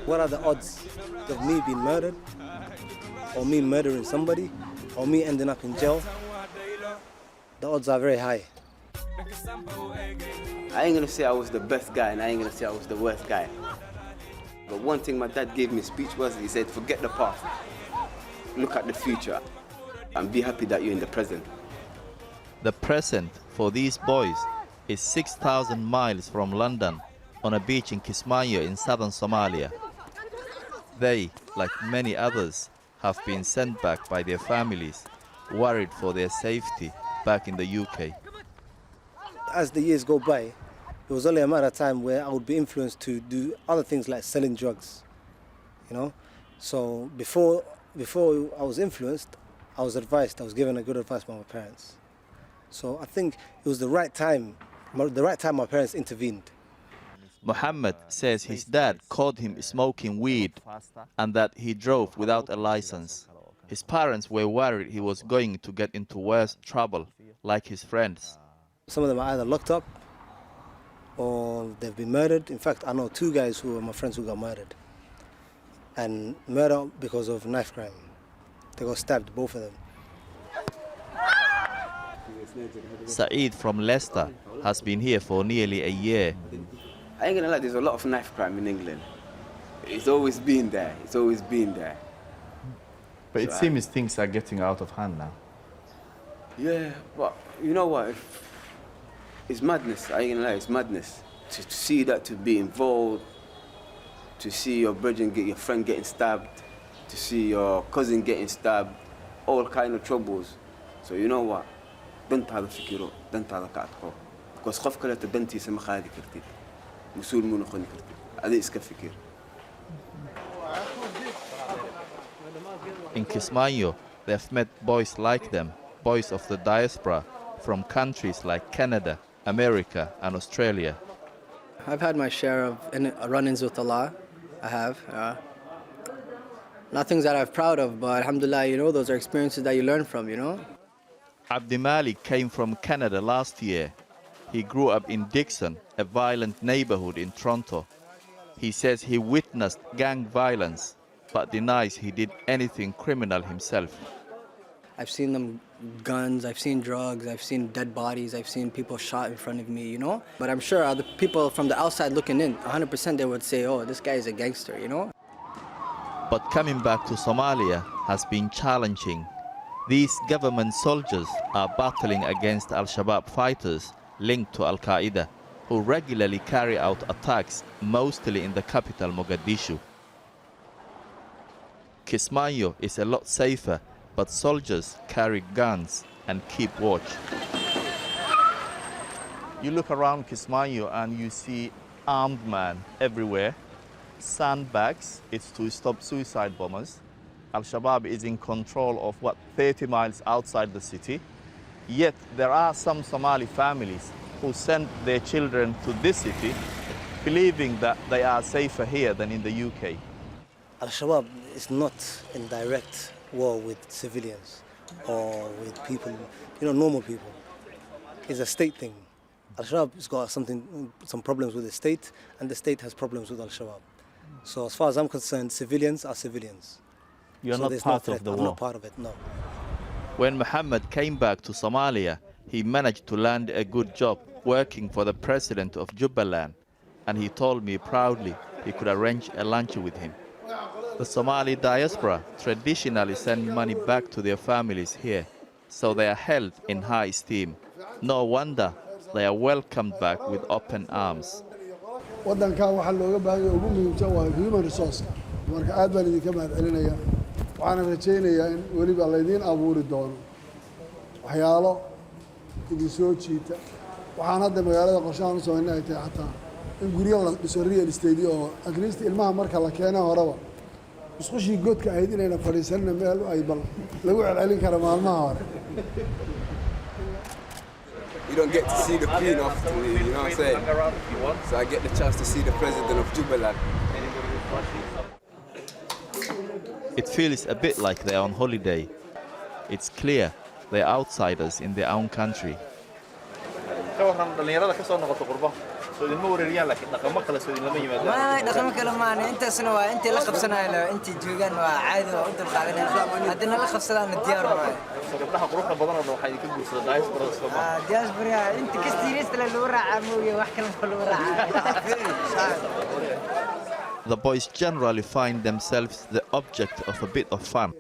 What are the odds of me being murdered, or me murdering somebody, or me ending up in jail? The odds are very high. I ain't gonna say I was the best guy, and I ain't gonna say I was the worst guy. But one thing my dad gave me a speech was, he said, forget the past, look at the future, and be happy that you're in the present. The present for these boys is 6,000 miles from London, on a beach in Kismaayo in southern Somalia. They, like many others, have been sent back by their families, worried for their safety back in the UK. As the years go by, it was only a matter of time where I would be influenced to do other things like selling drugs, you know. So before I was influenced, I was advised, I was given a good advice by my parents. So I think it was the right time my parents intervened. Mohammed says his dad caught him smoking weed and that he drove without a license. His parents were worried he was going to get into worse trouble, like his friends. Some of them are either locked up or they've been murdered. In fact, I know 2 guys who were my friends who got murdered. And murder because of knife crime. They got stabbed, both of them. Saeed from Leicester has been here for nearly a year. I ain't gonna lie, there's a lot of knife crime in England. It's always been there, it's always been there. But it seems things are getting out of hand now. Yeah, but you know what? It's madness, I ain't gonna lie, it's madness. To see that, to be involved, to see your brother get your friend getting stabbed, to see your cousin getting stabbed, all kind of troubles. So you know what? Don't have a fikiro, don't have a katko. Because خوف كله تبنتي سما خالي كرتي. مسؤول منو خوني كرتي. هذا إسكا فكر. In Kismaayo, they've met boys like them, boys of the diaspora from countries like Canada, America and Australia. I've had my share of run-ins with Allah. I have. Not things that I'm proud of, but alhamdulillah, you know, those are experiences that you learn from, you know. Abdi Malik came from Canada last year. He grew up in Dixon, a violent neighborhood in Toronto. He says he witnessed gang violence, but denies he did anything criminal himself. I've seen them guns, I've seen drugs, I've seen dead bodies, I've seen people shot in front of me, you know? But I'm sure other people from the outside looking in, 100% they would say, oh, this guy is a gangster, you know? But coming back to Somalia has been challenging. These government soldiers are battling against Al-Shabaab fighters linked to Al-Qaeda, who regularly carry out attacks, mostly in the capital Mogadishu. Kismaayo is a lot safer, but soldiers carry guns and keep watch. You look around Kismaayo and you see armed men everywhere. Sandbags, it's to stop suicide bombers. Al-Shabaab is in control of, 30 miles outside the city. Yet there are some Somali families who send their children to this city, believing that they are safer here than in the UK. Al-Shabaab is not in direct war with civilians or with people, you know, normal people. It's a state thing. Al-Shabaab has got some problems with the state, and the state has problems with Al-Shabaab. So as far as I'm concerned, civilians are civilians. You're not part of the war? I'm not part of it, no. When Mohammed came back to Somalia, he managed to land a good job working for the president of Jubaland, and he told me proudly he could arrange a lunch with him. The Somali diaspora traditionally send money back to their families here, so they are held in high esteem. No wonder they are welcomed back with open arms. Wadankii waxa looga baahan yahay ugu muhiimsan waa human resource. Marka aad baan idinka mahadcelinayaa. Waxaan rajaynayaa in waliba la idin abuuri doono waxyaalo idin soo jiita. Waxaan hadda magaalada qorshahan soo inay tahay xataa in guriga la dhiso real estate oo at least ilmaha marka la keeno horaba isqushii godka ahayd inayna fadhiisanna meel ay bal lagu celcelin karo maalmaha hore. You don't get to see the Queen often, you know what I'm saying? So I get the chance to see the president of Jubaland. It feels a bit like they're on holiday. It's clear they're outsiders in their own country. ka waran dhalinyarada ka soo noqoto qurbo soo idinma wareeriyaan laakiin dhaqamo kale soo idinlama yimaadaan ما دخلنا كلام أنت سنوا أنت لقب سنة لا أنت جوجان وعادي وأنت القاعدة هدينا لقب سنة الديار معي gabdhaha quruxda badan oo waxay ka guursadaan diaspora Soomaaliya diaspora أنت كستيريس اللي ورا عموية وأحكي لهم كل ورا The boys generally find themselves the object of a bit of fun.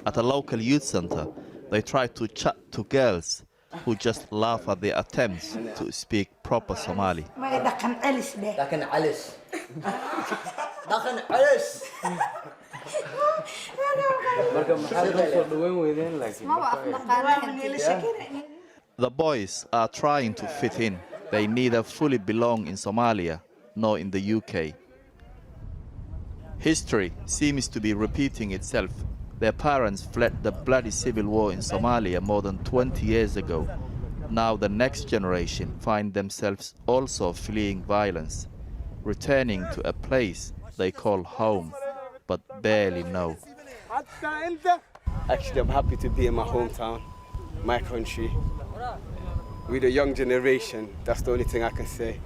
At a local youth center, they try to chat to girls who just laugh at their attempts to speak proper Somali. دخن علس ده دخن علس دخن علس The boys are trying to fit in. They neither fully belong in Somalia nor in the UK. History seems to be repeating itself. Their parents fled the bloody civil war in Somalia more than 20 years ago. Now the next generation find themselves also fleeing violence, returning to a place they call home, but barely know. Actually, I'm happy to be in my hometown, my country. With the young generation, that's the only thing I can say.